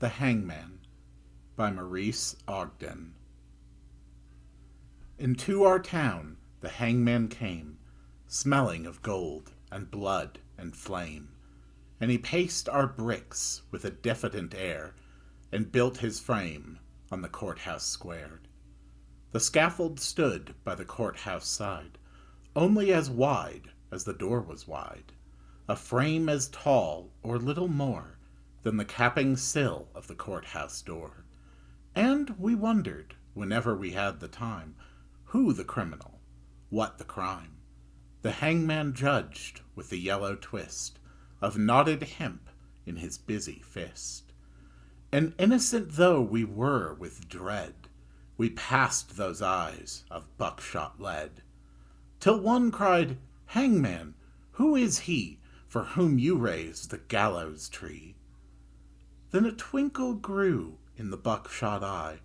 The Hangman by Maurice Ogden. Into our town the hangman came, smelling of gold and blood and flame, and he paced our bricks with a diffident air, and built his frame on the courthouse square. The scaffold stood by the courthouse side, only as wide as the door was wide, a frame as tall or little more than the capping sill of the courthouse door. And we wondered, whenever we had the time, who the criminal, what the crime. The hangman judged with the yellow twist of knotted hemp in his busy fist. And innocent though we were with dread, we passed those eyes of buckshot lead, till one cried, "Hangman, who is he for whom you raise the gallows tree?" Then a twinkle grew in the buckshot eye,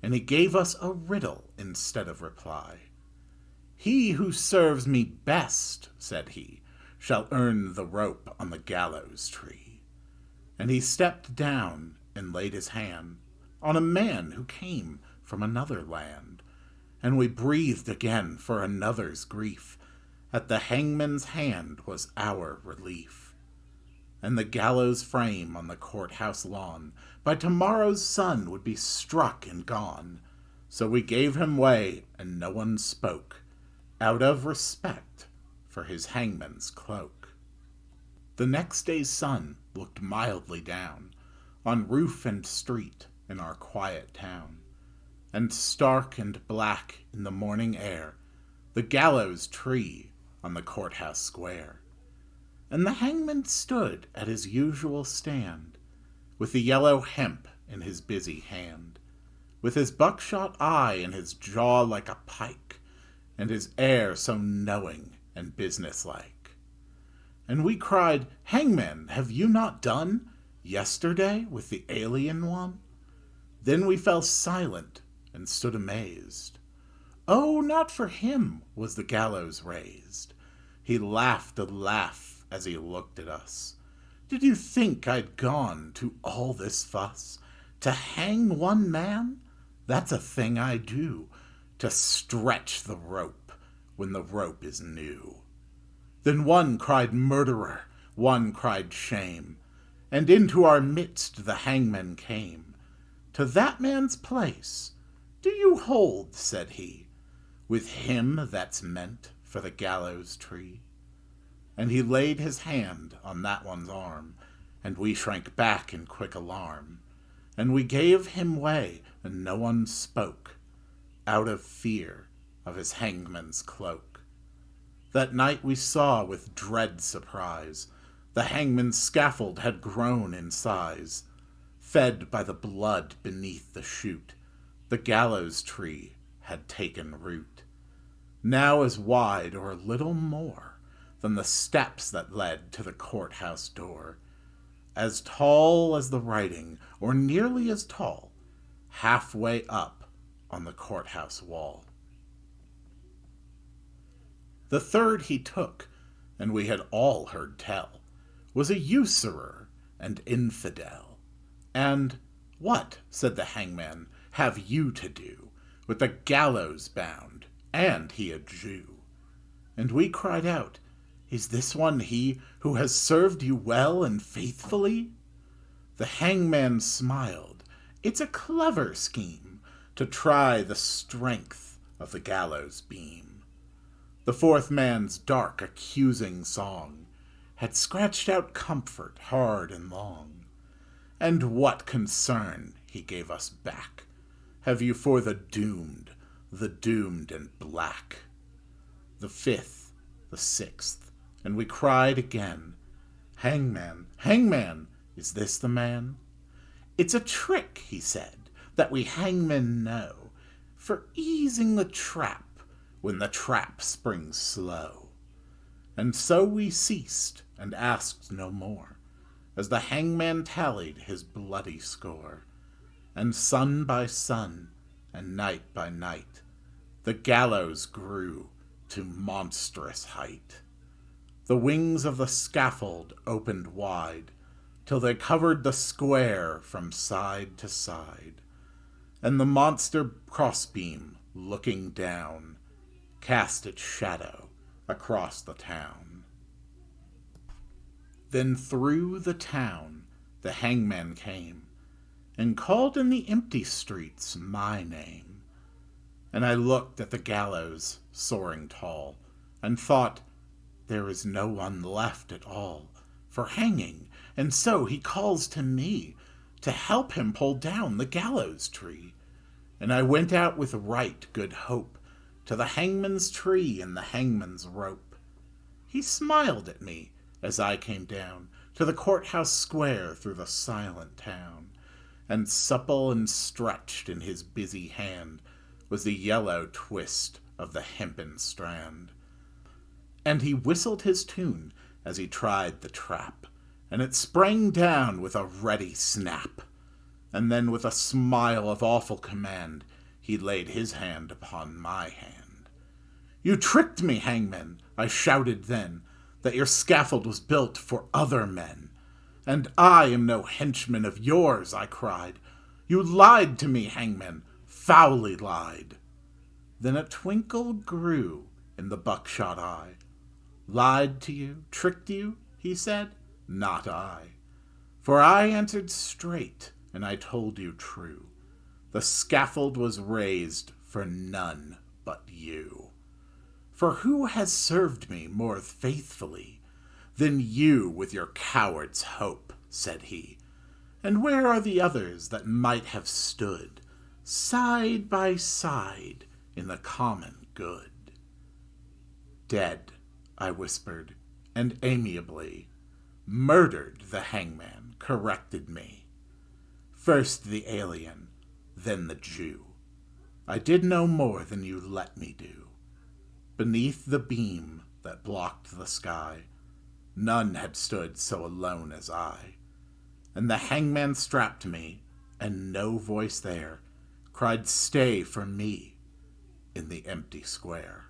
and he gave us a riddle instead of reply. "He who serves me best," said he, "shall earn the rope on the gallows tree." And he stepped down and laid his hand on a man who came from another land, and we breathed again for another's grief. At the hangman's hand was our relief. And the gallows frame on the courthouse lawn by tomorrow's sun would be struck and gone. So we gave him way, and no one spoke, out of respect for his hangman's cloak. The next day's sun looked mildly down on roof and street in our quiet town, and stark and black in the morning air the gallows tree on the courthouse square. And the hangman stood at his usual stand, with the yellow hemp in his busy hand, with his buckshot eye and his jaw like a pike, and his air so knowing and businesslike. And we cried, "Hangman, have you not done yesterday with the alien one?" Then we fell silent and stood amazed. Oh, not for him was the gallows raised. He laughed a laugh as he looked at us. "Did you think I'd gone to all this fuss to hang one man? That's a thing I do, to stretch the rope when the rope is new." Then one cried murderer, one cried shame, and into our midst the hangman came. "To that man's place do you hold," said he, "with him that's meant for the gallows tree?" And he laid his hand on that one's arm, and we shrank back in quick alarm. And we gave him way, and no one spoke, out of fear of his hangman's cloak. That night we saw with dread surprise the hangman's scaffold had grown in size. Fed by the blood beneath the chute, the gallows tree had taken root, now as wide or little more than the steps that led to the courthouse door, as tall as the writing, or nearly as tall, halfway up on the courthouse wall. The third he took, and we had all heard tell, was a usurer and infidel. And "What," said the hangman, "have you to do with the gallows bound, and he a Jew?" And we cried out, "Is this one he who has served you well and faithfully?" The hangman smiled. "It's a clever scheme to try the strength of the gallows beam." The fourth man's dark, accusing song had scratched out comfort hard and long. "And what concern," he gave us back, "have you for the doomed and black?" The fifth, the sixth, and we cried again, "Hangman, hangman, is this the man?" "It's a trick," he said, "that we hangmen know, for easing the trap when the trap springs slow." And so we ceased and asked no more, as the hangman tallied his bloody score. And sun by sun, and night by night, the gallows grew to monstrous height. The wings of the scaffold opened wide, till they covered the square from side to side, and the monster crossbeam, looking down, cast its shadow across the town. Then through the town the hangman came, and called in the empty streets my name. And I looked at the gallows soaring tall, and thought, there is no one left at all for hanging, and so he calls to me to help him pull down the gallows tree. And I went out with right good hope to the hangman's tree and the hangman's rope. He smiled at me as I came down to the courthouse square through the silent town, and supple and stretched in his busy hand was the yellow twist of the hempen strand. And he whistled his tune as he tried the trap, and it sprang down with a ready snap. And then with a smile of awful command, he laid his hand upon my hand. You tricked me, hangman, I shouted then, that your scaffold was built for other men. And I am no henchman of yours, I cried. You lied to me, hangman, foully lied. Then a twinkle grew in the buckshot eye. Lied to you, tricked you, he said, not I. For I answered straight, and I told you true. The scaffold was raised for none but you. For who has served me more faithfully than you with your coward's hope, said he. And where are the others that might have stood side by side in the common good? Dead, I whispered, and amiably, murdered the hangman, corrected me. First the alien, then the Jew. I did no more than you let me do. Beneath the beam that blocked the sky, none had stood so alone as I. And the hangman strapped me, and no voice there cried stay for me in the empty square.